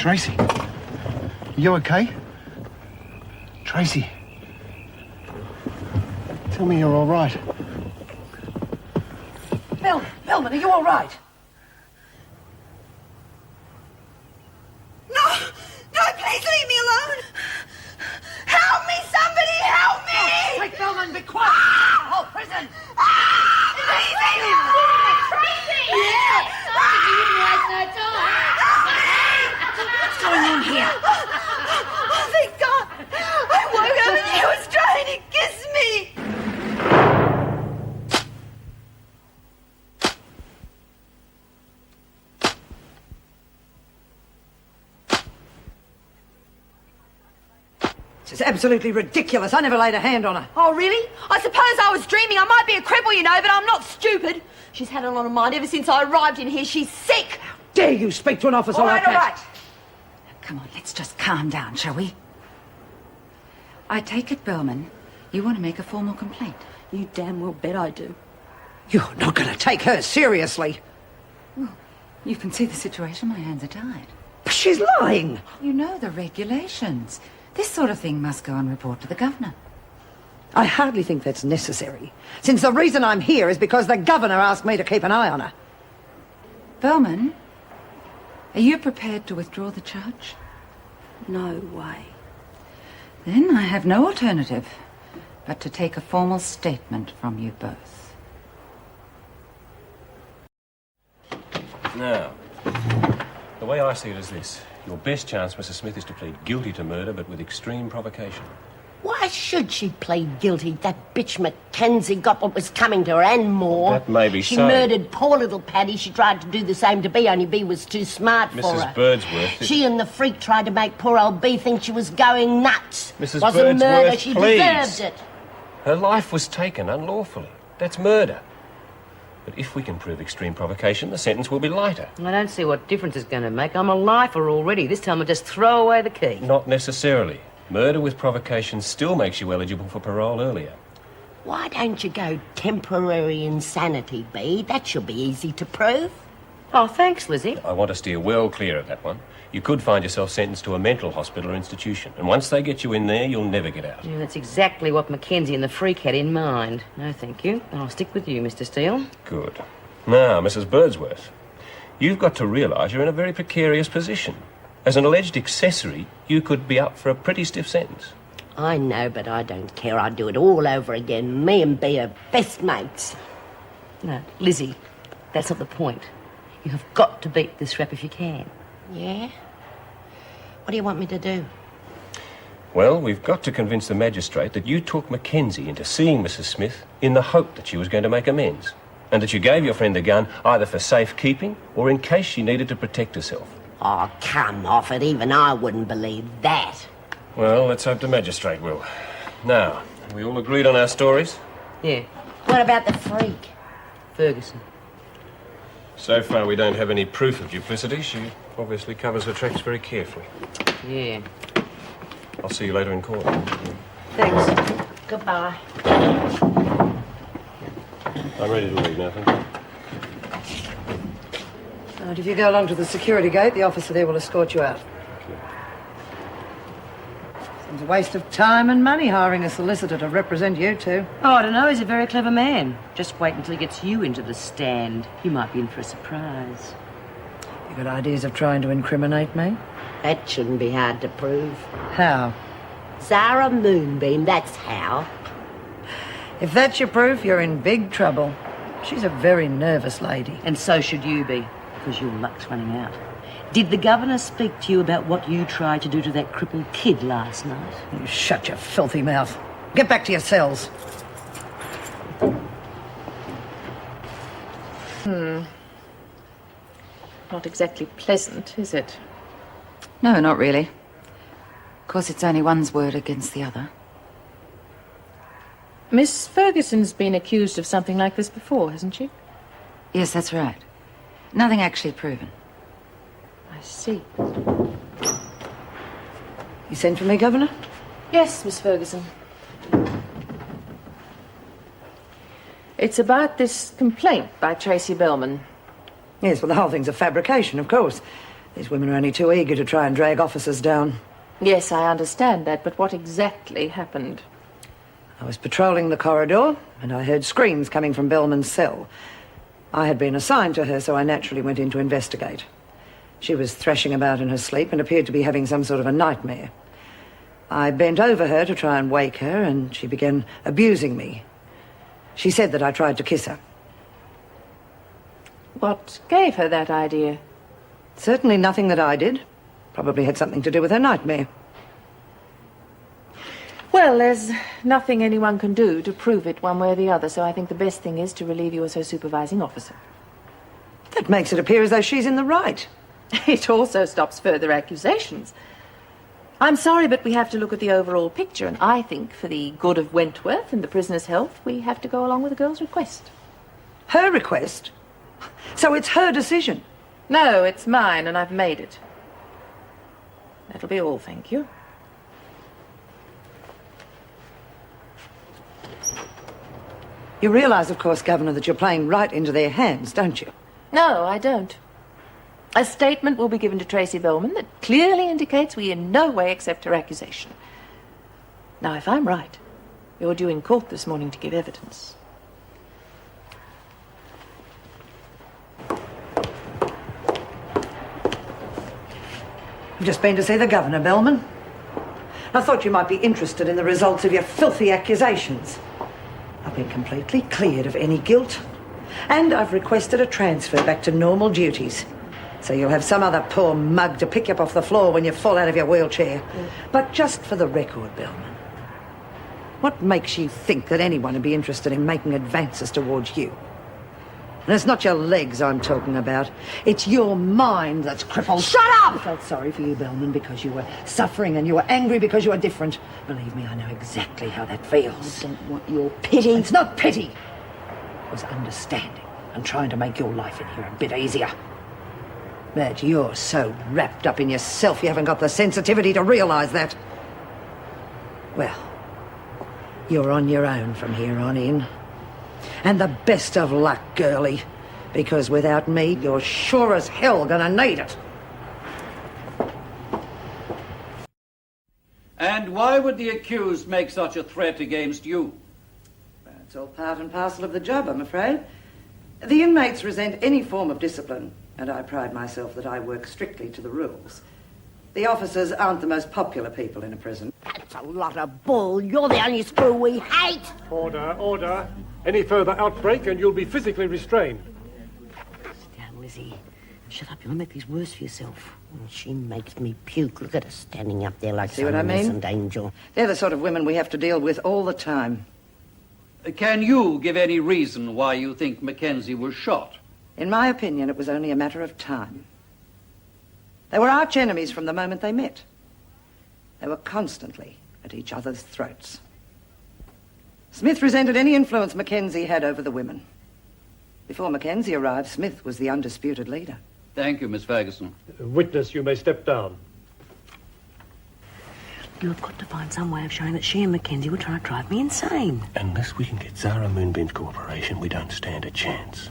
Tracy, are you okay? Tracy, tell me you're all right. Bellman, are you all right? No, please leave me alone. Help me, somebody, help me! Oh, quick, Bellman, be quiet! Oh, prison! Please leave me alone! Tracy! What's going on here? Oh, thank God! I woke up and he was trying to kiss me! This is absolutely ridiculous. I never laid a hand on her. Oh, really? I suppose I was dreaming. I might be a cripple, you know, but I'm not stupid. She's had a lot of mind ever since I arrived in here. She's sick. How dare you speak to an officer like that? All right. Come on, let's just calm down, shall we? I take it, Bellman, you want to make a formal complaint. You damn well bet I do. You're not going to take her seriously. Well, you can see the situation. My hands are tied. But she's lying. You know the regulations. This sort of thing must go on report to the governor. I hardly think that's necessary, since the reason I'm here is because the governor asked me to keep an eye on her. Bellman, are you prepared to withdraw the charge? No way. Then I have no alternative but to take a formal statement from you both. Now, the way I see it is this. Your best chance, Mrs. Smith, is to plead guilty to murder, but with extreme provocation. Why should she plead guilty? That bitch Mackenzie got what was coming to her and more. That may be She so. murdered poor little Paddy. She tried to do the same to Bee, only Bee was too smart for her. Mrs. Birdsworth... She and the freak tried to make poor old Bee think she was going nuts. Mrs. Wasn't murder, Birdsworth, she please. deserved it. Her life was taken unlawfully. That's murder. But if we can prove extreme provocation, the sentence will be lighter. I don't see what difference it's going to make. I'm a lifer already. This time I'll just throw away the key. Not necessarily. Murder with provocation still makes you eligible for parole earlier. Why don't you go temporary insanity, Bee? That should be easy to prove. Oh, thanks, Lizzie. I want to steer well clear of that one. You could find yourself sentenced to a mental hospital or institution, and once they get you in there, you'll never get out. Yeah, that's exactly what Mackenzie and the freak had in mind. No, thank you. I'll stick with you, Mr. Steele. Good. Now, Mrs. Birdsworth, you've got to realise you're in a very precarious position. As an alleged accessory, you could be up for a pretty stiff sentence. I know, but I don't care. I'd do it all over again. Me and Bee are best mates. No, Lizzie, that's not the point. You have got to beat this rap if you can. Yeah? What do you want me to do? Well, we've got to convince the magistrate that you took Mackenzie into seeing Mrs. Smith in the hope that she was going to make amends, and that you gave your friend the gun either for safekeeping or in case she needed to protect herself. Oh, come off it. Even I wouldn't believe that. Well, let's hope the magistrate will. Now, are we all agreed on our stories? Yeah, What about the freak? Ferguson. So far, we don't have any proof of duplicity. She obviously covers her tracks very carefully. Yeah. I'll see you later in court. Thanks. Goodbye. I'm ready to leave now, thank you. And if you go along to the security gate, the officer there will escort you out. Seems a waste of time and money hiring a solicitor to represent you two. Oh, I don't know. He's a very clever man. Just wait until he gets you into the stand. You might be in for a surprise. You got ideas of trying to incriminate me? That shouldn't be hard to prove. How? Zara Moonbeam, that's how. If that's your proof, you're in big trouble. She's a very nervous lady. And so should you be, because your luck's running out. Did the governor speak to you about what you tried to do to that crippled kid last night? You shut your filthy mouth. Get back to your cells. Not exactly pleasant, is it? No, not really. Of course, it's only one's word against the other. Miss Ferguson's been accused of something like this before, hasn't she? Yes, that's right. Nothing actually proven. I see. You sent for me, Governor? Yes, Miss Ferguson. It's about this complaint by Tracy Bellman. Yes, well, the whole thing's a fabrication, of course. These women are only too eager to try and drag officers down. Yes, I understand that, but what exactly happened? I was patrolling the corridor, and I heard screams coming from Bellman's cell. I had been assigned to her, so I naturally went in to investigate. She was thrashing about in her sleep and appeared to be having some sort of a nightmare. I bent over her to try and wake her, and she began abusing me. She said that I tried to kiss her. What gave her that idea? Certainly nothing that I did. Probably had something to do with her nightmare. Well, there's nothing anyone can do to prove it one way or the other, so I think the best thing is to relieve you as her supervising officer. That makes it appear as though she's in the right. It also stops further accusations. I'm sorry, but we have to look at the overall picture, and I think for the good of Wentworth and the prisoner's health, we have to go along with the girl's request. Her request? So it's her decision? No, it's mine, and I've made it. That'll be all, thank you. You realise, of course, Governor, that you're playing right into their hands, don't you? No, I don't. A statement will be given to Tracy Bellman that clearly indicates we in no way accept her accusation. Now, if I'm right, you're due in court this morning to give evidence. I've just been to see the Governor, Bellman. I thought you might be interested in the results of your filthy accusations. I've been completely cleared of any guilt, and I've requested a transfer back to normal duties. So you'll have some other poor mug to pick you up off the floor when you fall out of your wheelchair. But just for the record, Bellman, what makes you think that anyone would be interested in making advances towards you? And it's not your legs I'm talking about. It's your mind that's crippled. Shut up! I felt sorry for you, Bellman, because you were suffering and you were angry because you were different. Believe me, I know exactly how that feels. I don't want your pity. It's not pity. It was understanding and trying to make your life in here a bit easier. But you're so wrapped up in yourself you haven't got the sensitivity to realise that. Well, you're on your own from here on in. And the best of luck, girlie, because without me, you're sure as hell gonna need it. And why would the accused make such a threat against you? It's all part and parcel of the job, I'm afraid. The inmates resent any form of discipline, and I pride myself that I work strictly to the rules. The officers aren't the most popular people in a prison. That's a lot of bull. You're the only screw we hate. Order, order. Any further outbreak and you'll be physically restrained. Sit down, Lizzie. Shut up, you'll make these worse for yourself. She makes me puke. Look at her standing up there like See what I some mean? innocent angel. They're the sort of women we have to deal with all the time. Can you give any reason why you think Mackenzie was shot? In my opinion, it was only a matter of time. They were arch enemies from the moment they met. They were constantly at each other's throats. Smith resented any influence Mackenzie had over the women. Before Mackenzie arrived, Smith was the undisputed leader. Thank you, Miss Ferguson. Witness, you may step down. You've got to find some way of showing that she and Mackenzie were trying to drive me insane. Unless we can get Zara Moonbeam's cooperation, we don't stand a chance.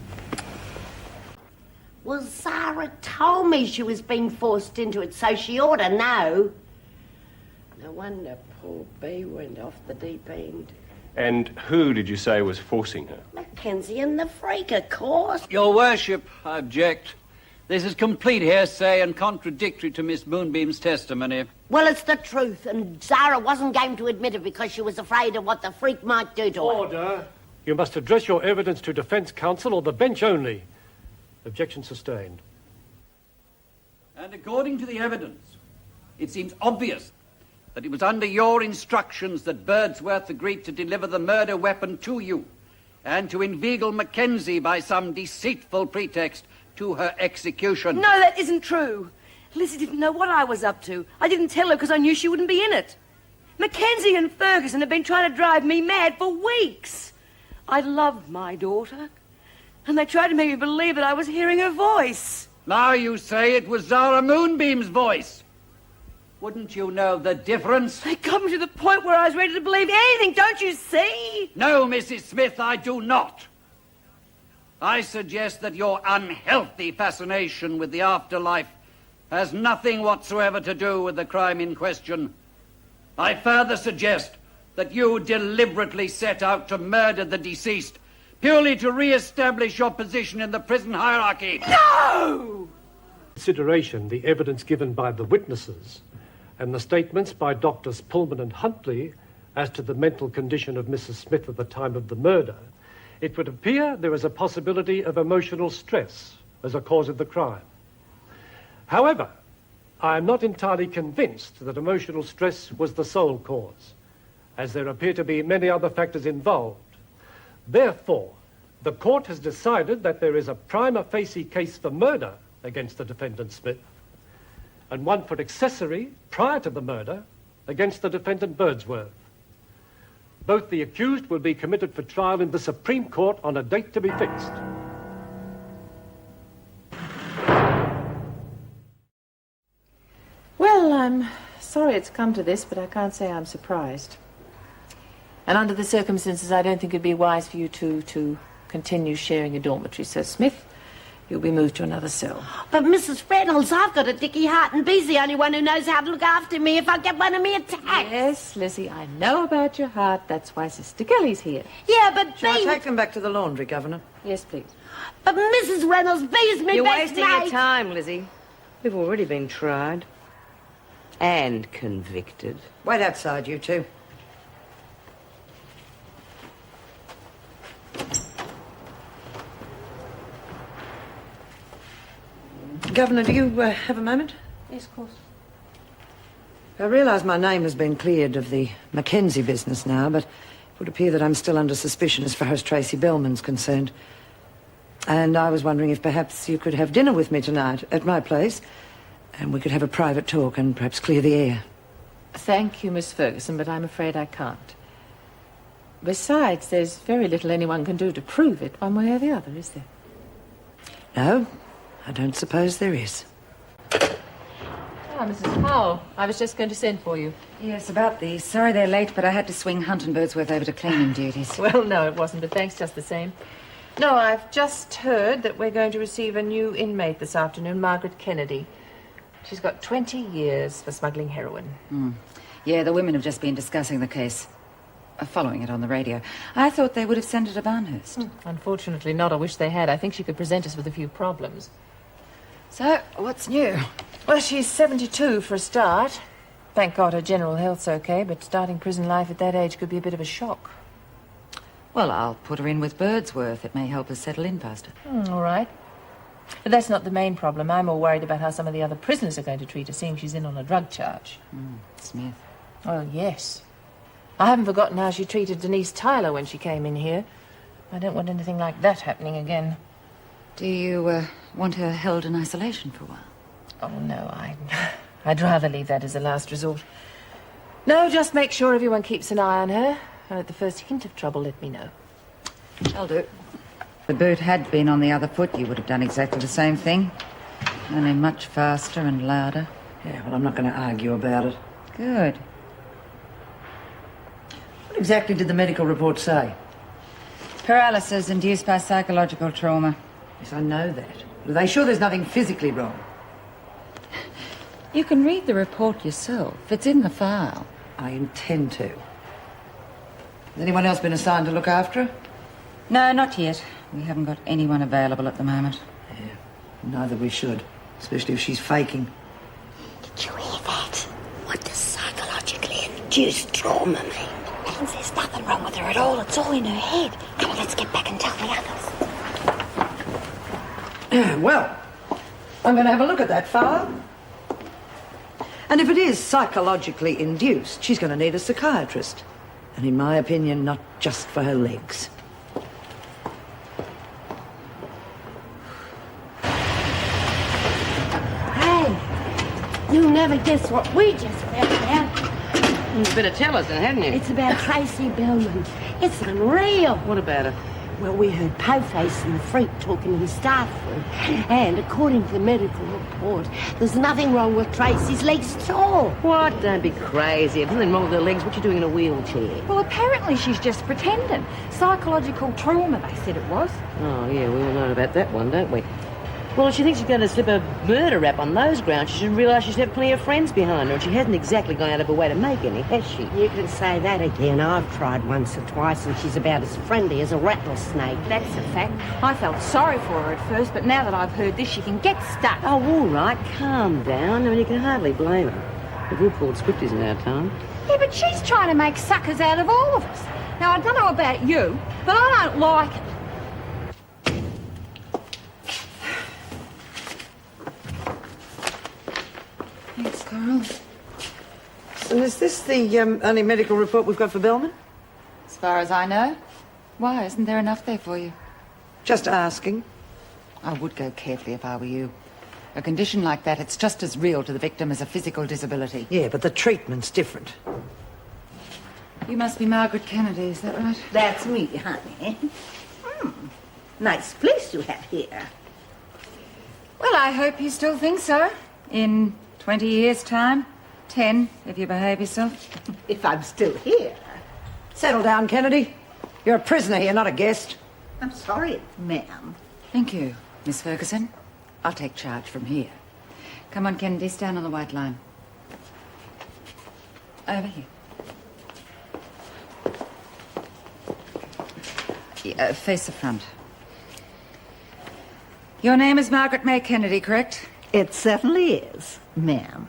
Well, Zara told me she was being forced into it, so she ought to know. No wonder poor Bee went off the deep end. And who did you say was forcing her? Mackenzie and the freak, of course. Your Worship, I object. This is complete hearsay and contradictory to Miss Moonbeam's testimony. Well, it's the truth, and Zara wasn't game to admit it because she was afraid of what the freak might do to her. Order. You must address your evidence to defence counsel or the bench only. Objection sustained. And according to the evidence, it seems obvious that it was under your instructions that Birdsworth agreed to deliver the murder weapon to you and to inveigle Mackenzie by some deceitful pretext to her execution. No, that isn't true. Lizzie didn't know what I was up to. I didn't tell her because I knew she wouldn't be in it. Mackenzie and Ferguson have been trying to drive me mad for weeks. I loved my daughter, and they tried to make me believe that I was hearing her voice. Now you say it was Zara Moonbeam's voice. Wouldn't you know the difference? They got me to the point where I was ready to believe anything, don't you see? No, Mrs. Smith, I do not. I suggest that your unhealthy fascination with the afterlife has nothing whatsoever to do with the crime in question. I further suggest that you deliberately set out to murder the deceased purely to re-establish your position in the prison hierarchy. No! Consideration the evidence given by the witnesses and the statements by Doctors Pullman and Huntley as to the mental condition of Mrs. Smith at the time of the murder, it would appear there is a possibility of emotional stress as a cause of the crime. However, I am not entirely convinced that emotional stress was the sole cause, as there appear to be many other factors involved. Therefore, the court has decided that there is a prima facie case for murder against the defendant Smith, and one for accessory prior to the murder against the defendant Birdsworth. Both the accused will be committed for trial in the Supreme Court on a date to be fixed. Well, I'm sorry it's come to this, but I can't say I'm surprised. And under the circumstances, I don't think it'd be wise for you two to continue sharing a dormitory. So, Smith, you'll be moved to another cell. But Mrs. Reynolds, I've got a dicky heart and Bee's the only one who knows how to look after me if I get one of me attacks. Yes, Lizzie, I know about your heart. That's why Sister Kelly's here. Yeah, but Shall I Bee... take them back to the laundry, Governor? Yes, please. But Mrs. Reynolds, Bee's me You're best wasting mate. your time, Lizzie. We've already been tried. And convicted. Wait outside, you two. Governor, do you have a moment? Yes, of course. I realise my name has been cleared of the Mackenzie business now, but it would appear that I'm still under suspicion as far as Tracy Bellman's concerned. And I was wondering if perhaps you could have dinner with me tonight at my place, and we could have a private talk and perhaps clear the air. Thank you, Miss Ferguson, but I'm afraid I can't. Besides, there's very little anyone can do to prove it one way or the other, is there? No, I don't suppose there is. Ah, Mrs. Powell, I was just going to send for you. Yes, about these. Sorry they're late, but I had to swing Hunt and Birdsworth over to cleaning duties. Well, no, it wasn't, but thanks just the same. No, I've just heard that we're going to receive a new inmate this afternoon, Margaret Kennedy. She's got 20 years for smuggling heroin. Yeah, the women have just been discussing the case. Following it on the radio. I thought they would have sent her to Barnhurst. Unfortunately not. I wish they had. I think she could present us with a few problems. So, what's new? Well, she's 72 for a start. Thank God her general health's okay, but starting prison life at that age could be a bit of a shock. Well, I'll put her in with Birdsworth. It may help her settle in faster. All right. But that's not the main problem. I'm more worried about how some of the other prisoners are going to treat her, seeing she's in on a drug charge. Smith. Well, yes. I haven't forgotten how she treated Denise Tyler when she came in here. I don't want anything like that happening again. Do you want her held in isolation for a while? Oh, no, I'd rather leave that as a last resort. No, just make sure everyone keeps an eye on her. And at the first hint of trouble, let me know. I'll do. If the boot had been on the other foot, you would have done exactly the same thing. Only much faster and louder. Yeah, well, I'm not going to argue about it. Good. What exactly did the medical report say? Paralysis induced by psychological trauma. Yes, I know that. But are they sure there's nothing physically wrong? You can read the report yourself. It's in the file. I intend to. Has anyone else been assigned to look after her? No, not yet. We haven't got anyone available at the moment. Yeah, neither we should. Especially if she's faking. Did you hear that? What does psychologically induced trauma mean? And there's nothing wrong with her at all. It's all in her head. Come on, let's get back and tell the others. Well, I'm going to have a look at that file. And if it is psychologically induced, she's going to need a psychiatrist. And in my opinion, not just for her legs. Hey, you'll never guess what we just found out. You better tell us then, hadn't you? It's about Tracy Bellman. It's unreal. What about her? Well, we heard Poface and the Freak talking in the staff room. And according to the medical report, there's nothing wrong with Tracy's legs at all. What? Don't be crazy. If there's nothing wrong with her legs, what you doing in a wheelchair? Well, apparently she's just pretending. Psychological trauma, they said it was. Oh, yeah, we all know about that one, don't we? Well, if she thinks she's going to slip a murder rap on those grounds, she should realise she's left plenty of friends behind her, and she hasn't exactly gone out of her way to make any, has she? You can say that again. I've tried once or twice, and she's about as friendly as a rattlesnake. That's a fact. I felt sorry for her at first, but now that I've heard this, she can get stuck. Oh, all right, calm down. I mean, you can hardly blame her. The Woodford script isn't our time. Yeah, but she's trying to make suckers out of all of us. Now, I don't know about you, but I don't like it. Thanks, Carl. And is this the only medical report we've got for Bellman? As far as I know. Why? Isn't there enough there for you? Just asking. I would go carefully if I were you. A condition like that, it's just as real to the victim as a physical disability. Yeah, but the treatment's different. You must be Margaret Kennedy, is that right? That's me, honey. Nice place you have here. Well, I hope you still think so. In 20 years' time. 10, if you behave yourself. If I'm still here. Settle down, Kennedy. You're a prisoner here, not a guest. I'm sorry, ma'am. Thank you, Miss Ferguson. I'll take charge from here. Come on, Kennedy, stand on the white line. Over here. Yeah, face the front. Your name is Margaret May Kennedy, correct? It certainly is, ma'am.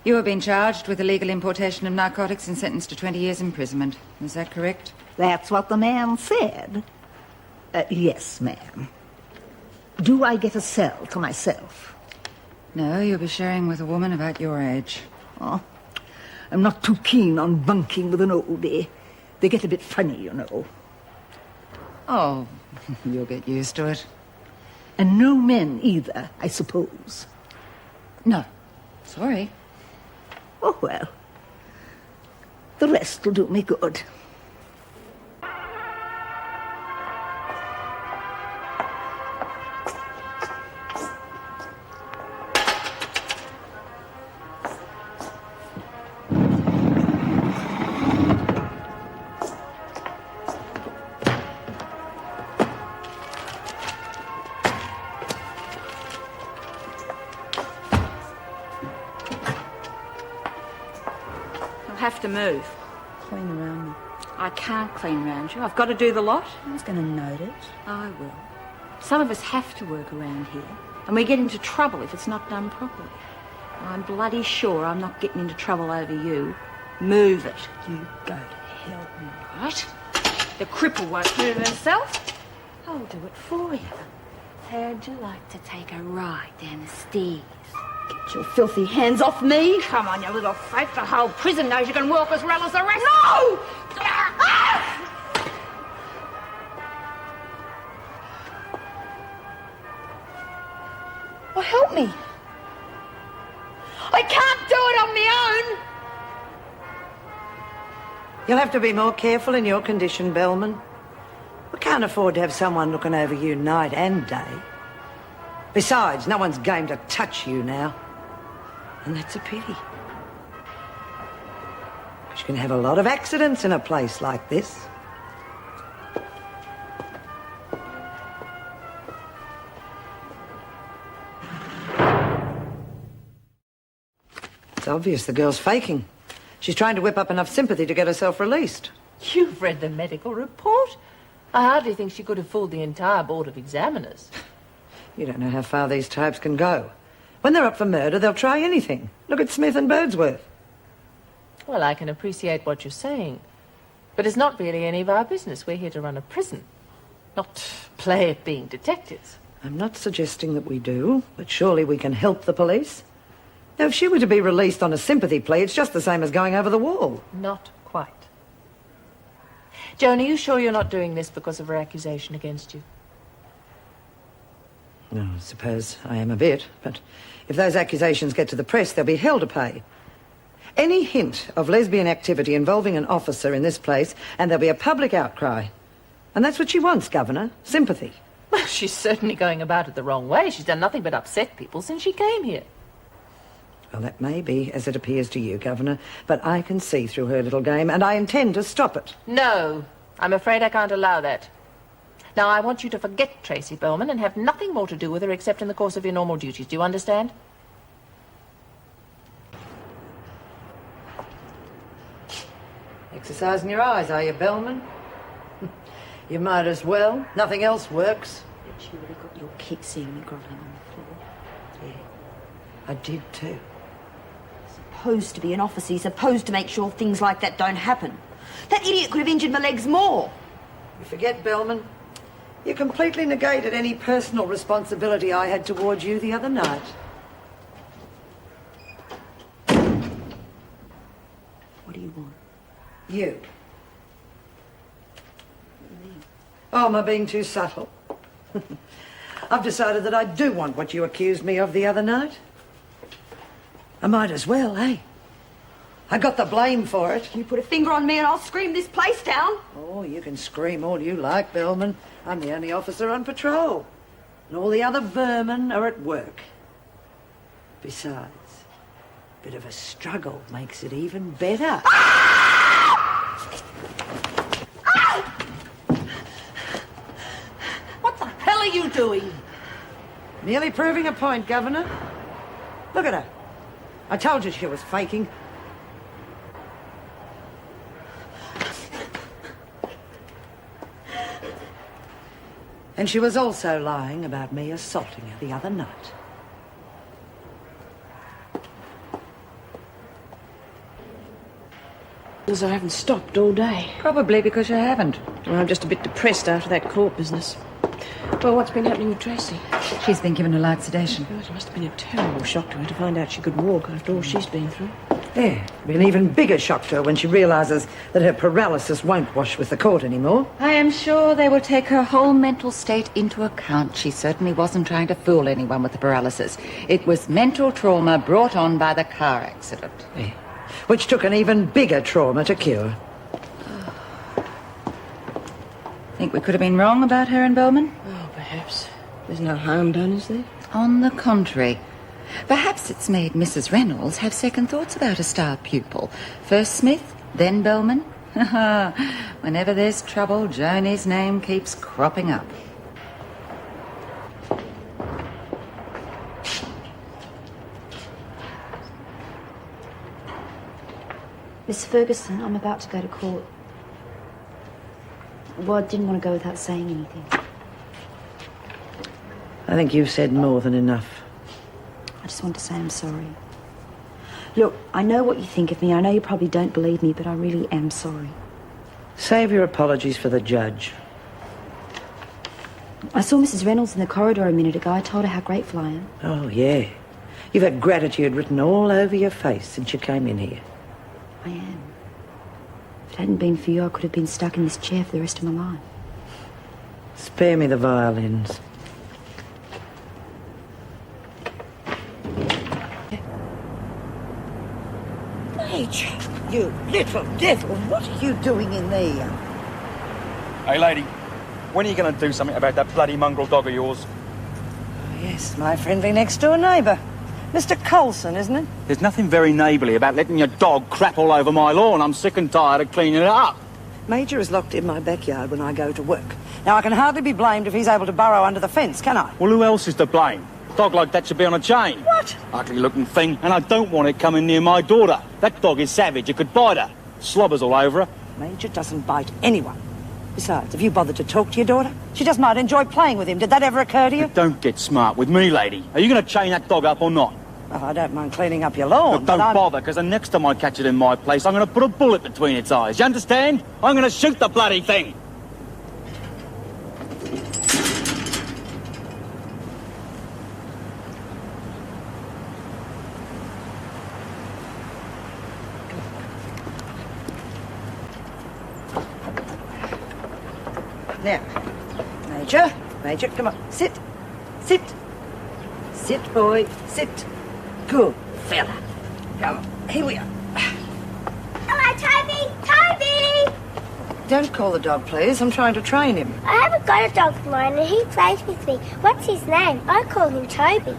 You have been charged with illegal importation of narcotics and sentenced to 20 years imprisonment. Is that correct? That's what the man said. Yes, ma'am. Do I get a cell to myself? No, you'll be sharing with a woman about your age. Oh, I'm not too keen on bunking with an oldie. They get a bit funny, you know. Oh, you'll get used to it. And no men either, I suppose. No. Sorry. Oh, well. The rest will do me good. Have to move. Clean around me. I can't clean around you. I've got to do the lot. Who's going to notice? I will. Some of us have to work around here, and we get into trouble if it's not done properly. I'm bloody sure I'm not getting into trouble over you. Move it. You go to hell. Right? The cripple won't move herself. I'll do it for you. How'd you like to take a ride down the stairs? Get your filthy hands off me. Come on, you little fake. The whole prison knows you can walk as well as the rest. No! Well, help me. I can't do it on my own. You'll have to be more careful in your condition, Bellman. We can't afford to have someone looking over you night and day. Besides, no one's game to touch you now. And that's a pity. You can have a lot of accidents in a place like this. It's obvious the girl's faking. She's trying to whip up enough sympathy to get herself released. You've read the medical report? I hardly think she could have fooled the entire board of examiners. You don't know how far these types can go. When they're up for murder, they'll try anything. Look at Smith and Birdsworth. Well, I can appreciate what you're saying. But it's not really any of our business. We're here to run a prison, not play at being detectives. I'm not suggesting that we do, but surely we can help the police. Now, if she were to be released on a sympathy plea, it's just the same as going over the wall. Not quite. Joan, are you sure you're not doing this because of her accusation against you? No, I suppose I am a bit, but if those accusations get to the press, they'll be hell to pay. Any hint of lesbian activity involving an officer in this place, and there'll be a public outcry. And that's what she wants, Governor. Sympathy. Well, she's certainly going about it the wrong way. She's done nothing but upset people since she came here. Well, that may be as it appears to you, Governor, but I can see through her little game, and I intend to stop it. No, I'm afraid I can't allow that. Now, I want you to forget Tracy Bowman and have nothing more to do with her except in the course of your normal duties. Do you understand? Exercising your eyes, are you, Bellman? You might as well. Nothing else works. But you would have got your kick seeing me grovelling on the floor. Yeah, I did too. Supposed to be an officer, you're supposed to make sure things like that don't happen. That idiot could have injured my legs more. You forget, Bellman. You completely negated any personal responsibility I had towards you the other night. What do you want? You. Oh, am I being too subtle? I've decided that I do want what you accused me of the other night. I might as well, eh? I got the blame for it. You put a finger on me and I'll scream this place down. Oh, you can scream all you like, Bellman. I'm the only officer on patrol. And all the other vermin are at work. Besides, a bit of a struggle makes it even better. What the hell are you doing? Merely proving a point, Governor. Look at her. I told you she was faking. And she was also lying about me assaulting her the other night. I haven't stopped all day. Probably because you haven't. Well, I'm just a bit depressed after that court business. Well, what's been happening with Tracy? She's been given a light sedation. God, it must have been a terrible shock to her to find out she could walk after all she's been through. Yeah, be an even bigger shock to her when she realises that her paralysis won't wash with the court anymore. I am sure they will take her whole mental state into account. She certainly wasn't trying to fool anyone with the paralysis. It was mental trauma brought on by the car accident. Yeah. Which took an even bigger trauma to cure. Think we could have been wrong about her and Bowman? Oh, perhaps. There's no harm done, is there? On the contrary. Perhaps it's made Mrs. Reynolds have second thoughts about a star pupil. First Smith, then Bowman. Whenever there's trouble, Joni's name keeps cropping up. Miss Ferguson, I'm about to go to court. Well, I didn't want to go without saying anything. I think you've said more than enough. I just want to say I'm sorry. Look, I know what you think of me. I know you probably don't believe me, but I really am sorry. Save your apologies for the judge. I saw Mrs. Reynolds in the corridor a minute ago. I told her how grateful I am. Oh, yeah. You've had gratitude written all over your face since you came in here. I am. If it hadn't been for you, I could have been stuck in this chair for the rest of my life. Spare me the violins. Major, you little devil, what are you doing in there? Hey, lady, when are you going to do something about that bloody mongrel dog of yours? Oh, yes, my friendly next-door neighbour. Mr. Coulson, isn't it? There's nothing very neighbourly about letting your dog crap all over my lawn. I'm sick and tired of cleaning it up. Major is locked in my backyard when I go to work. Now, I can hardly be blamed if he's able to burrow under the fence, can I? Well, who else is to blame? A dog like that should be on a chain. What? Ugly-looking thing, and I don't want it coming near my daughter. That dog is savage. It could bite her. Slobbers all over her. Major doesn't bite anyone. Besides, have you bothered to talk to your daughter? She just might enjoy playing with him. Did that ever occur to you? But don't get smart with me, lady. Are you going to chain that dog up or not? Oh, I don't mind cleaning up your lawn. Look, don't bother, because the next time I catch it in my place, I'm going to put a bullet between its eyes. You understand? I'm going to shoot the bloody thing. Now, Major, come on, sit. Sit, boy, sit. Good fella. Come on, here we are. Hello, Toby! Don't call the dog, please. I'm trying to train him. I haven't got a dog of mine and he plays with me. What's his name? I call him Toby.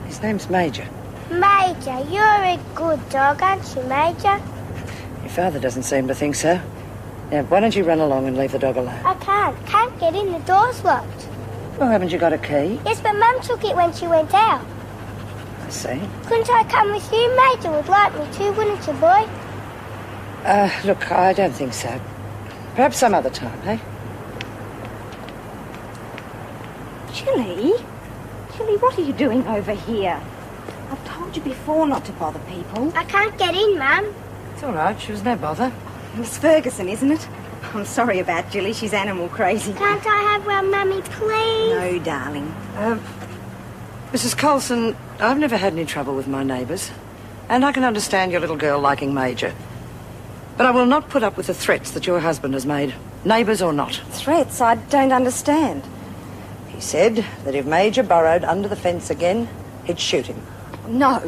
His name's Major. Major, you're a good dog, aren't you, Major? Your father doesn't seem to think so. Now, why don't you run along and leave the dog alone? I can't get in, the door's locked. Well, haven't you got a key? Yes, but Mum took it when she went out. I see. Couldn't I come with you? Major would like me to, wouldn't you, boy? Look, I don't think so. Perhaps some other time, eh? Chilly? Chilly, what are you doing over here? I've told you before not to bother people. I can't get in, Mum. It's all right. She was no bother. Miss Ferguson, isn't it? I'm sorry about Jilly. She's animal crazy. Can't I have one, Mummy, please? No, darling. Mrs. Coulson, I've never had any trouble with my neighbours. And I can understand your little girl liking Major. But I will not put up with the threats that your husband has made, neighbours or not. Threats? I don't understand. He said that if Major burrowed under the fence again, he'd shoot him. No,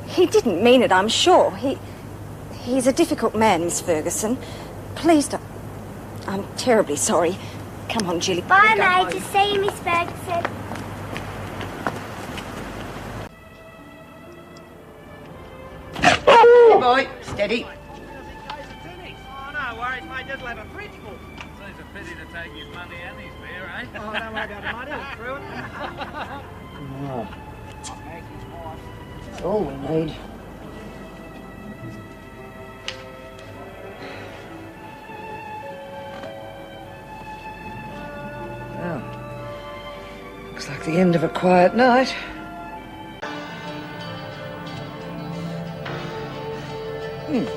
he didn't mean it, I'm sure. He's a difficult man, Miss Ferguson. Please don't... I'm terribly sorry. Come on, Jilly. Bye, Major. See you, Miss Ferguson. Hey, boy, steady. Oh, no worries, mate. Just have a fridge full. Seems a pity to take his money and his beer, eh? Oh, don't worry about it, mate. He'll through it. That's all we need. Well, looks like the end of a quiet night. Good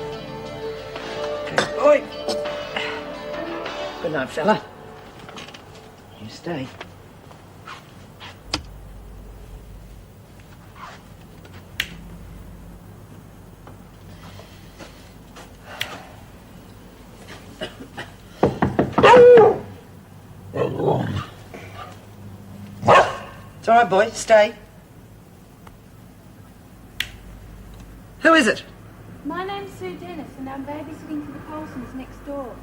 boy. Good night, fella. You stay. It's all right, boy. Stay. Who is it? My name's Sue Dennis, and I'm babysitting for the Coulsons next door.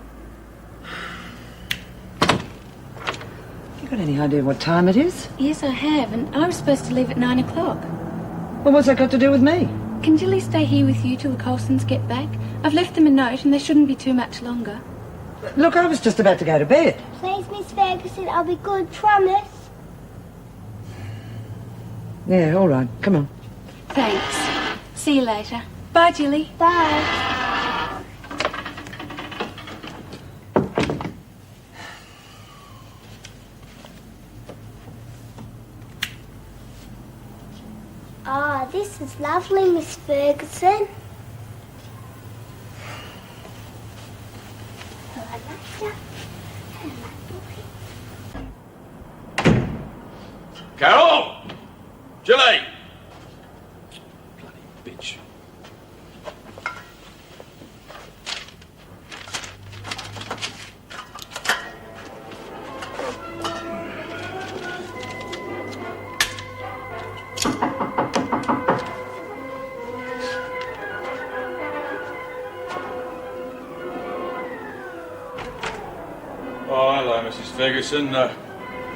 You got any idea what time it is? Yes, I have, and I was supposed to leave at 9 o'clock. Well, what's that got to do with me? Can Jilly stay here with you till the Coulsons get back? I've left them a note, and they shouldn't be too much longer. Look, I was just about to go to bed. Please, Miss Ferguson, I'll be good, promise. Yeah, all right. Come on. Thanks. See you later. Bye, Jilly. Bye. Ah, this is lovely, Miss Ferguson. Hello, Major. Hello, boy. Carol! Jilly! Bloody bitch. Oh, hello, Mrs. Ferguson.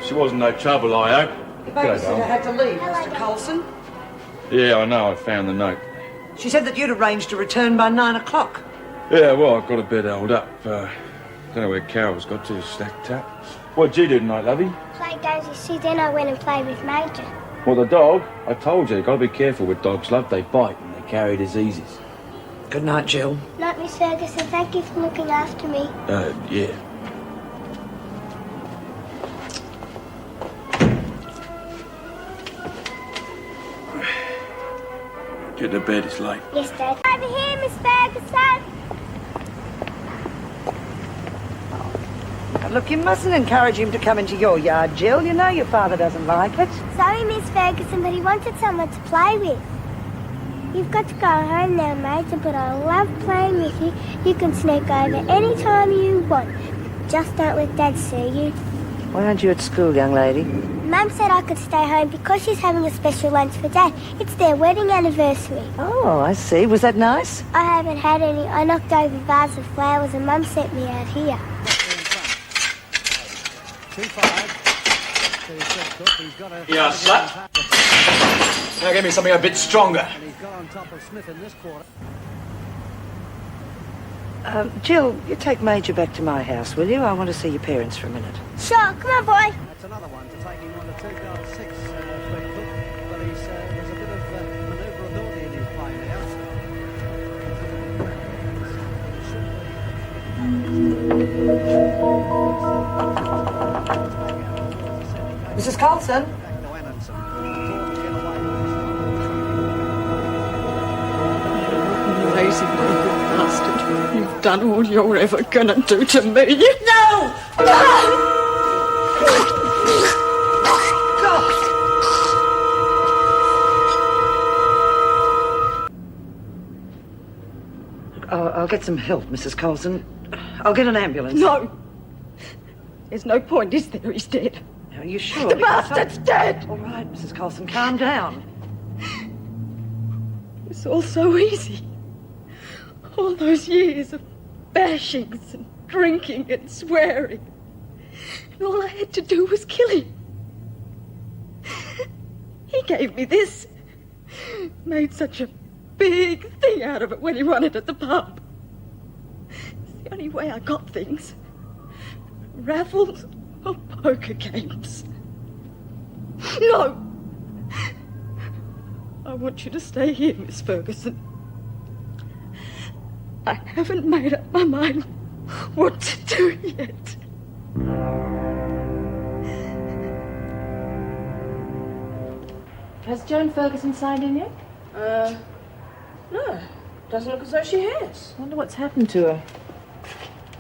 She wasn't no trouble, I hope. The babysitter had to leave, Mr. Coulson. Yeah, I know. I found the note. She said that you'd arranged to return by 9 o'clock. Yeah, well, I got a bit held up. Don't know where Carol's got to, stacked up. What'd you do tonight, lovey? Play games with Sue, then I went and played with Major. Well, the dog? I told you, gotta be careful with dogs, love. They bite and they carry diseases. Good night, Jill. Night, Miss Ferguson. Thank you for looking after me. Yeah. Get to bed, it's late. Yes, Dad. Over here, Miss Ferguson. Now, look, you mustn't encourage him to come into your yard, Jill. You know your father doesn't like it. Sorry, Miss Ferguson, but he wanted someone to play with. You've got to go home now, Major, but I love playing with you. You can sneak over any time you want. Just don't let Dad see you. Why aren't you at school, young lady? Mum said I could stay home because she's having a special lunch for Dad. It's their wedding anniversary. Oh, I see. Was that nice? I haven't had any. I knocked over a vase of flowers and Mum sent me out here. 2-5. Yeah, slut. Now give me something a bit stronger. And he's got on top of Smith in this quarter. Jill, you take Major back to my house, will you? I want to see your parents for a minute. Sure, come on, boy. That's another one to take him on the 2-6 quick hook, but there's a bit of manoeuvrability in his play now. Mrs. Carlson? Lazy broken bastard. You've done all you're ever gonna do to me. No! I'll get some help, Mrs. Colson. I'll get an ambulance. No! There's no point, is there? He's dead. Are you sure? The bastard's dead! All right, Mrs. Colson, calm down. It's all so easy. All those years of bashings and drinking and swearing. And all I had to do was kill him. He gave me this. Made such a big thing out of it when he won it at the pub. It's the only way I got things. Raffles or poker games. No! I want you to stay here, Miss Ferguson. I haven't made up my mind what to do yet. Has Joan Ferguson signed in yet? No. Doesn't look as though she has. I wonder what's happened to her.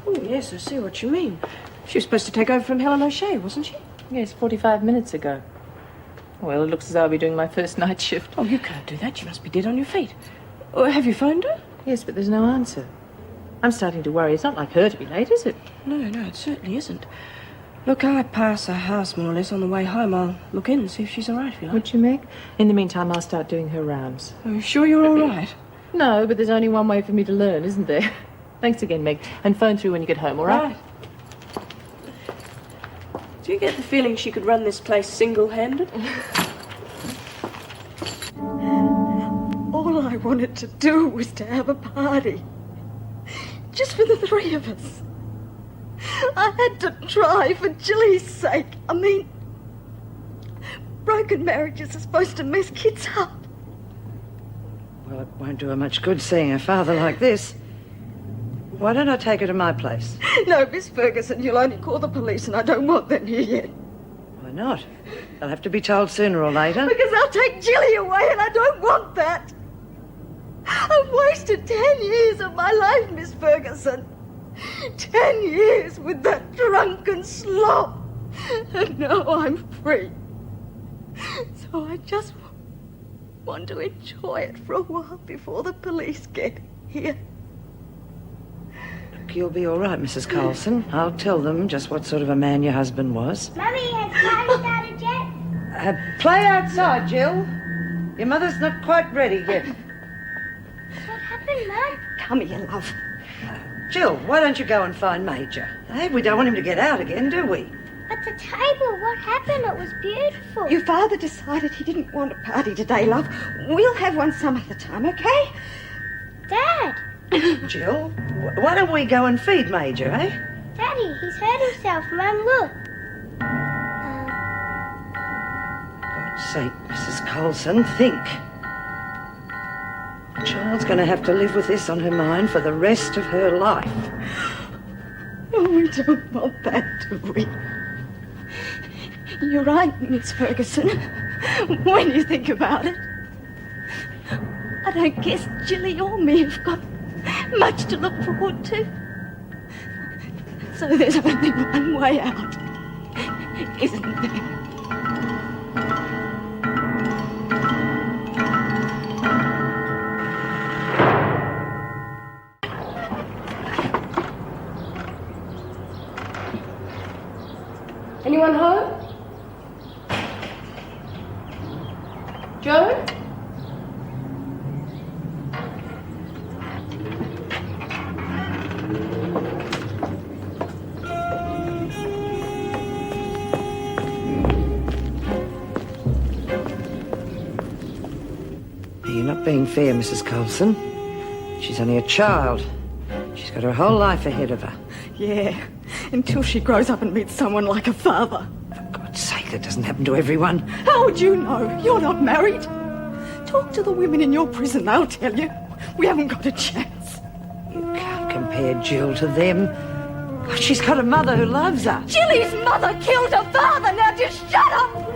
Oh, yes, I see what you mean. She was supposed to take over from Helen O'Shea, wasn't she? Yes, 45 minutes ago. Well, it looks as though I'll be doing my first night shift. Oh, you can't do that. You must be dead on your feet. Oh, have you phoned her? Yes, but there's no answer. I'm starting to worry. It's not like her to be late, is it? No, it certainly isn't. Look, I pass her house more or less on the way home. I'll look in and see if she's all right, if you like. Would you, Meg? In the meantime, I'll start doing her rounds. Are you sure you're all right? No, but there's only one way for me to learn, isn't there? Thanks again, Meg. And phone through when you get home, all right? Do you get the feeling she could run this place single-handed? All I wanted to do was to have a party. Just for the three of us. I had to try for Jilly's sake. I mean, broken marriages are supposed to mess kids up. Well, it won't do her much good seeing her father like this. Why don't I take her to my place? No, Miss Ferguson, you'll only call the police, and I don't want them here yet. Why not? They'll have to be told sooner or later. Because they'll take Jilly away, and I don't want that. I've wasted 10 years of my life, Miss Ferguson. 10 years with that drunken slop. And now I'm free. So I just want to enjoy it for a while before the police get here. Look, you'll be all right, Mrs. Carlson. I'll tell them just what sort of a man your husband was. Mummy, has party started yet? Play outside, Jill. Your mother's not quite ready yet. What happened, Mum? Come here, love. Jill, why don't you go and find Major? Hey, we don't want him to get out again, do we? At the table, what happened? It was beautiful. Your father decided he didn't want a party today, love. We'll have one some other time, okay? Dad! Jill, why don't we go and feed Major, eh? Daddy, he's hurt himself. Mum, look. God's sake, Mrs. Colson, think. The child's going to have to live with this on her mind for the rest of her life. Oh, we don't want that, do we? You're right, Miss Ferguson, when you think about it. I don't guess Jilly or me have got much to look forward to. So there's only one way out, isn't there? Anyone home? Joan? You're not being fair, Mrs. Colson. She's only a child. She's got her whole life ahead of her. Yeah, until she grows up and meets someone like her father. For God's sake, that doesn't happen to everyone. How would you know? You're not married. Talk to the women in your prison, they'll tell you. We haven't got a chance. You can't compare Jill to them. God, she's got a mother who loves her. Jilly's mother killed her father. Now just shut up!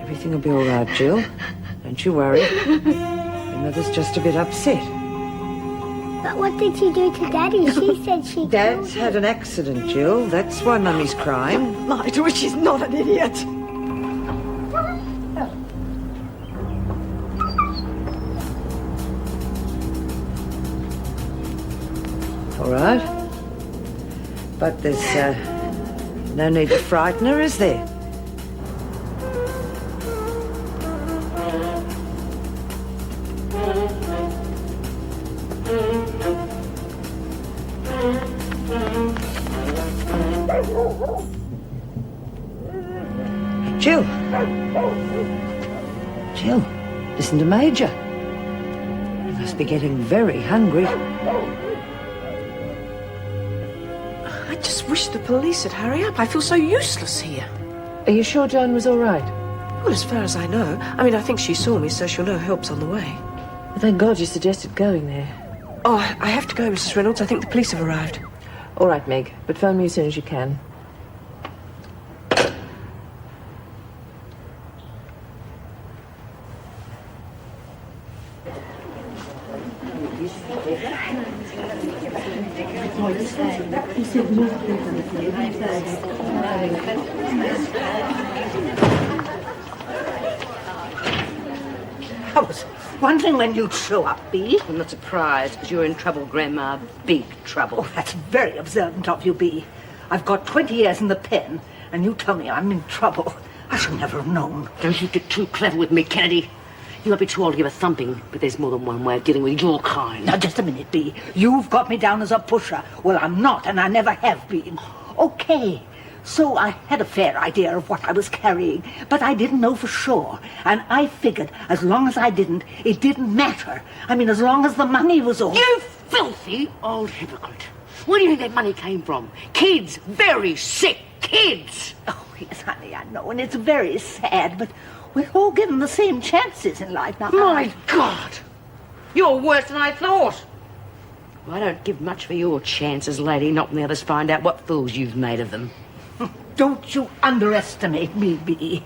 Everything will be all right, Jill. Don't you worry. Your mother's just a bit upset. But what did she do to Daddy? She said she Dad's had an accident, Jill. That's why Mummy's crying. Lie to her, she's not an idiot. All right. But there's no need to frighten her, is there? Jill. Jill, listen to Major. You must be getting very hungry. I just wish the police would hurry up. I feel so useless here. Are you sure Joan was all right? Well, as far as I know. I mean, I think she saw me, so she'll know help's on the way. Well, thank God you suggested going there. Oh, I have to go, Mrs. Reynolds. I think the police have arrived. All right, Meg, but phone me as soon as you can. I was wondering when you'd show up, Bee. I'm not surprised, because you're in trouble, Grandma. Big trouble. Oh, that's very observant of you, Bee. I've got 20 years in the pen, and you tell me I'm in trouble. I should never have known. Don't you get too clever with me, Kennedy. You might be too old to give a thumping, but there's more than one way of dealing with your kind. Now, just a minute, Bee. You've got me down as a pusher. Well, I'm not, and I never have been. Okay. So I had a fair idea of what I was carrying, but I didn't know for sure. And I figured as long as I didn't, it didn't matter. I mean, as long as the money was all... You filthy old hypocrite. Where do you think that money came from? Kids. Very sick kids. Oh, yes, honey, I know, and it's very sad, but we're all given the same chances in life now. My God! You're worse than I thought. Well, I don't give much for your chances, lady, not when the others find out what fools you've made of them. Don't you underestimate me, Bee.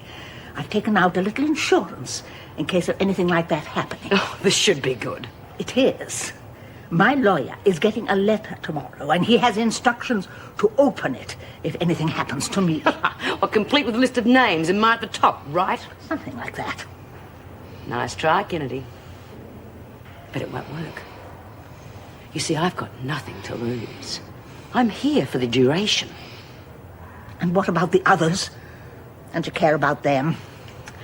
I've taken out a little insurance in case of anything like that happening. Oh, this should be good. It is. My lawyer is getting a letter tomorrow, and he has instructions to open it if anything happens to me. Well, complete with a list of names and mine at the top, right? Something like that. Nice try, Kennedy. But it won't work. You see, I've got nothing to lose. I'm here for the duration. And what about the others? Don't you care about them?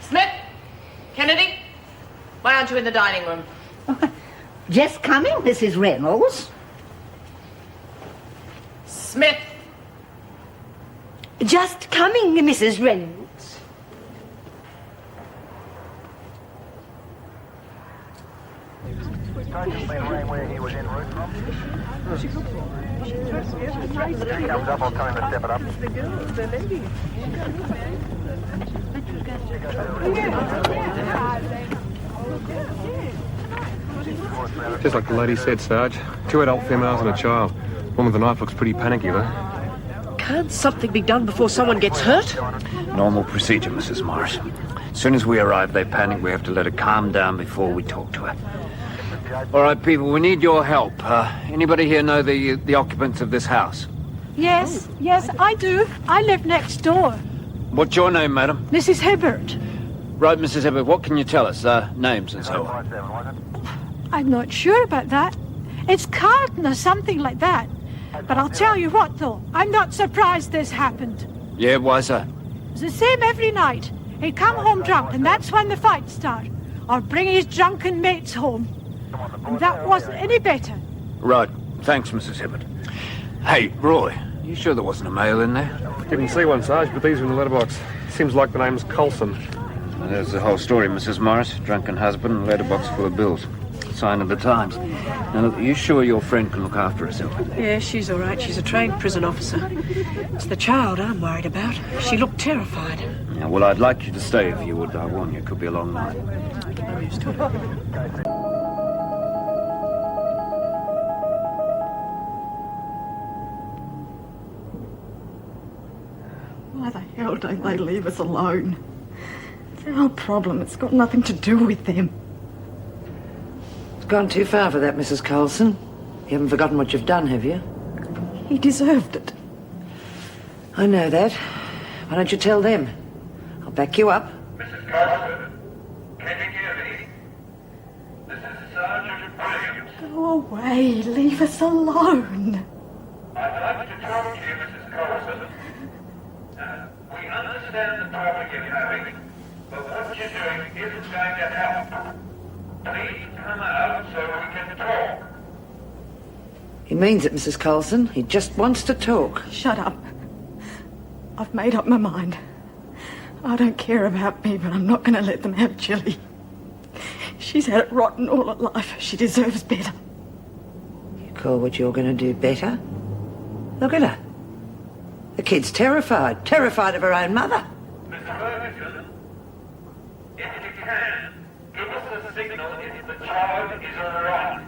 Smith! Kennedy! Why aren't you in the dining room? Just coming, Mrs. Reynolds. Smith! Just coming, Mrs. Reynolds. Where he was en route from. He comes up, I'll tell him to step it up. Just like the lady said, Sarge. 2 adult females and a child. One with a knife looks pretty panicky, though. Can't something be done before someone gets hurt? Normal procedure, Mrs. Morris. As soon as we arrive, they panic. We have to let her calm down before we talk to her. All right, people, we need your help. Anybody here know the occupants of this house? Yes, I do. I live next door. What's your name, madam? Mrs. Hibbert. Right, Mrs. Hibbert, what can you tell us? Names and so on. I'm not sure about that. It's Carlton or something like that. But I'll tell you what, though. I'm not surprised this happened. Yeah, why's that? It's the same every night. He'd come home drunk, and that's when the fights start. Or bring his drunken mates home. And that wasn't any better. Right. Thanks, Mrs. Hibbert. Hey, Roy, you sure there wasn't a male in there? Didn't see one, Sarge, but these are in the letterbox. Seems like the name's Coulson. Well, there's the whole story, Mrs. Morris. Drunken husband, letterbox full of bills. Sign of the times. Now, look, are you sure your friend can look after herself? Yeah, she's all right. She's a trained prison officer. It's the child I'm worried about. She looked terrified. Yeah, well, I'd like you to stay if you would. I warn you, it could be a long night. I'm used to it. Why the hell don't they leave us alone? It's our problem. It's got nothing to do with them. It's gone too far for that, Mrs. Coulson. You haven't forgotten what you've done, have you? He deserved it. I know that. Why don't you tell them? I'll back you up. Mrs. Coulson, can you hear me? This is Sergeant Williams. Go away. Leave us alone. I'd like to talk to you, Mrs. Coulson. We understand the problem you're having, but what you're doing isn't going to help. Please come out so we can talk. He means it, Mrs. Coulson. He just wants to talk. Shut up. I've made up my mind. I don't care about me, but I'm not going to let them have Jilly. She's had it rotten all her life. She deserves better. You call what you're going to do better? Look at her. The kid's terrified. Terrified of her own mother. Mr. Ferguson, if you can, give us a signal if the child is all right.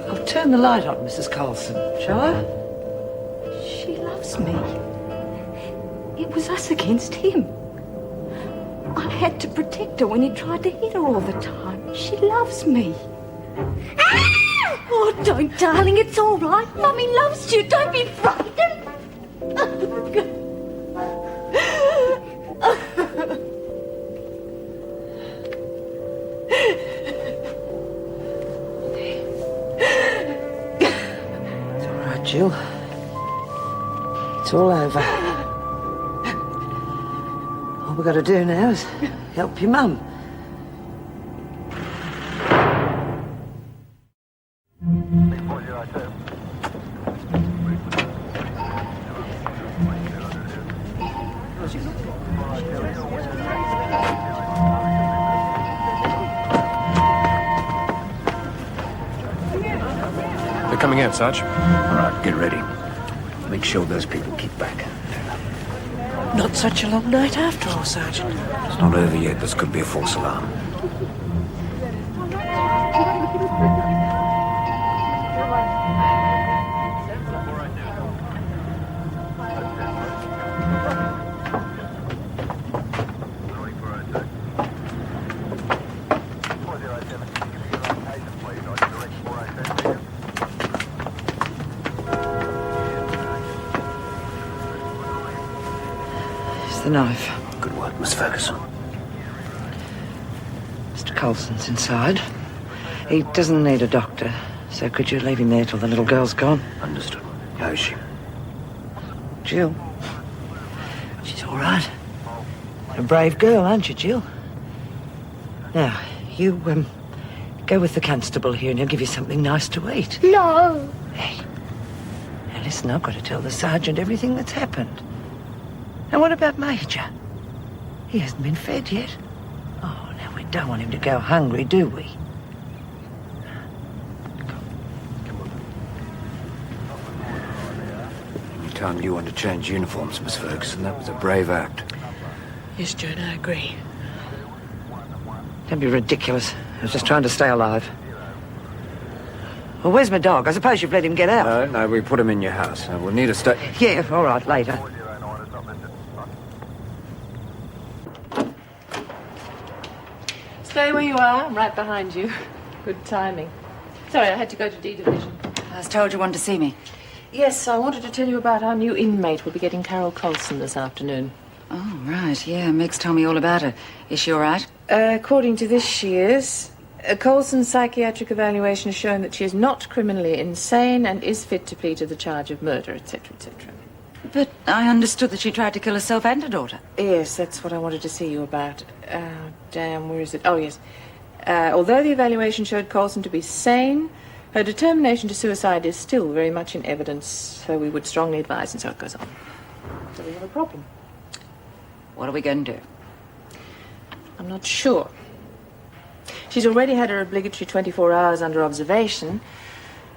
I'll turn the light on, Mrs. Coulson, shall I? She loves me. It was us against him. I had to protect her when he tried to hit her all the time. She loves me. Oh, don't, darling. It's all right. Mummy loves you. Don't be frightened. It's all right, Jill. It's all over. All we've got to do now is help your mum. They're coming out, Sarge. All right, get ready. Make sure those people keep back. Not such a long night after all, Sergeant. It's not over yet. This could be a false alarm. The knife. Good work, Miss Ferguson. Mr. Coulson's inside. He doesn't need a doctor, so could you leave him there till the little girl's gone? Understood. How is she? Jill? She's all right. A brave girl, aren't you, Jill? Now, you, go with the constable here and he'll give you something nice to eat. No. Hey. Now, listen, I've got to tell the sergeant everything that's happened. And what about Major? He hasn't been fed yet. Oh, now we don't want him to go hungry, do we? You told you wanted to change uniforms, Miss Ferguson. That was a brave act. Yes, Joan, I agree. Don't be ridiculous. I was just trying to stay alive. Well, where's my dog? I suppose you've let him get out. No, we put him in your house. We'll need a Yeah, all right, later. Stay where you are. I'm right behind you. Good timing. Sorry, I had to go to D Division. I was told you wanted to see me. Yes, I wanted to tell you about our new inmate. We'll be getting Carol Coulson this afternoon. Oh, right. Yeah, Meg's told me all about her. Is she all right? According to this, she is. Coulson's psychiatric evaluation has shown that she is not criminally insane and is fit to plead to the charge of murder, etc., etc. But I understood that she tried to kill herself and her daughter. Yes, that's what I wanted to see you about. Damn, where is it? Oh, yes. Although the evaluation showed Coulson to be sane, her determination to suicide is still very much in evidence, so we would strongly advise, and so it goes on. So we have a problem. What are we going to do? I'm not sure. She's already had her obligatory 24 hours under observation,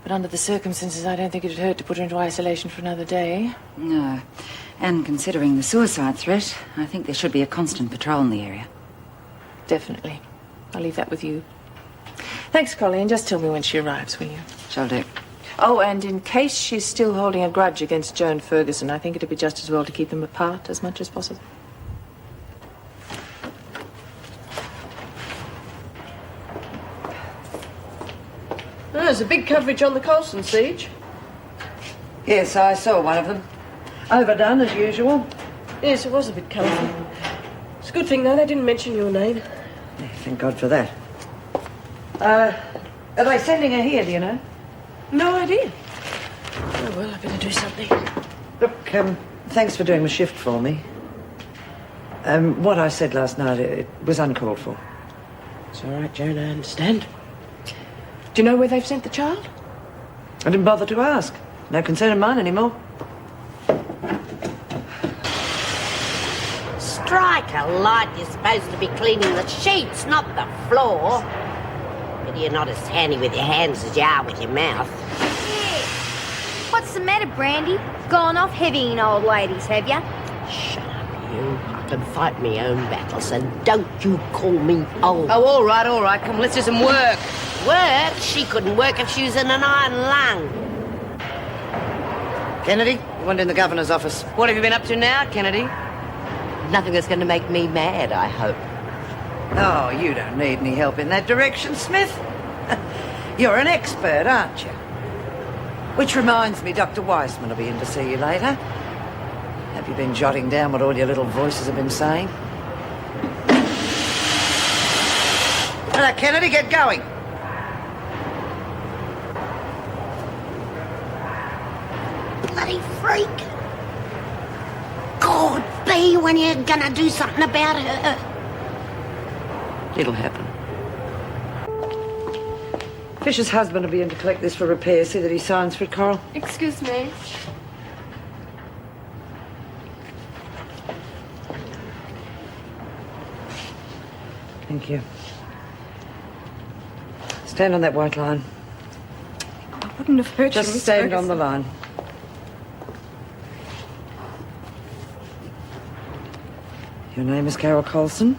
but under the circumstances, I don't think it'd hurt to put her into isolation for another day. No. And considering the suicide threat, I think there should be a constant patrol in the area. Definitely. I'll leave that with you. Thanks, Colleen. Just tell me when she arrives, will you? Shall do. Oh, and in case she's still holding a grudge against Joan Ferguson, I think it'd be just as well to keep them apart as much as possible. Oh, there's a big coverage on the Coulson siege. Yes, I saw one of them. Overdone, as usual. Yes, it was a bit colourful. It's a good thing, though, they didn't mention your name. Yeah, thank God for that. Are they sending her here, do you know? No idea. Oh, well, I better do something. Look, thanks for doing the shift for me. What I said last night, it was uncalled for. It's all right, Joan, I understand. Do you know where they've sent the child? I didn't bother to ask. No concern of mine anymore. Strike a light. You're supposed to be cleaning the sheets, not the floor. But you're not as handy with your hands as you are with your mouth. What's the matter, Brandy? Gone off heavy in old ladies, have ya? Shut up, you. I can fight my own battles, and don't you call me old. Oh, all right. Come, let's do some work. Work? She couldn't work if she was in an iron lung. Kennedy, you want in the governor's office. What have you been up to now, Kennedy? Nothing that's going to make me mad, I hope. Oh, you don't need any help in that direction, Smith. You're an expert, aren't you? Which reminds me, Dr. Weissman will be in to see you later. Have you been jotting down what all your little voices have been saying? Hello, Kennedy, get going. Bloody freak. God, B, when you're gonna do something about her. It'll happen. Fisher's husband will be in to collect this for repairs. See that he signs for it, Coral. Excuse me. Thank you. Stand on that white line. I wouldn't have hurt you, Just Miss stand Ferguson. on the line. Your name is Carol Coulson?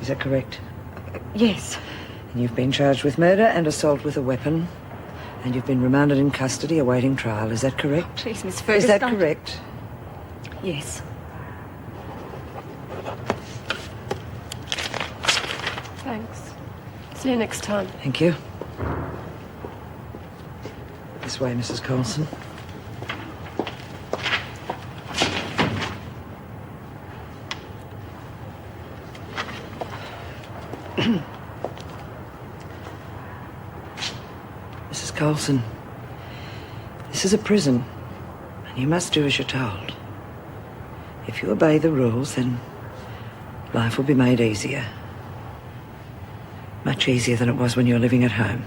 Is that correct? Yes. And you've been charged with murder and assault with a weapon. And you've been remanded in custody awaiting trial. Is that correct? Please, Miss Ferguson. Is that don't- correct? Yes. Thanks. See you next time. Thank you. This way, Mrs. Coulson. Mrs. Coulson, this is a prison, and you must do as you're told. If you obey the rules, then life will be made easier. Much easier than it was when you were living at home.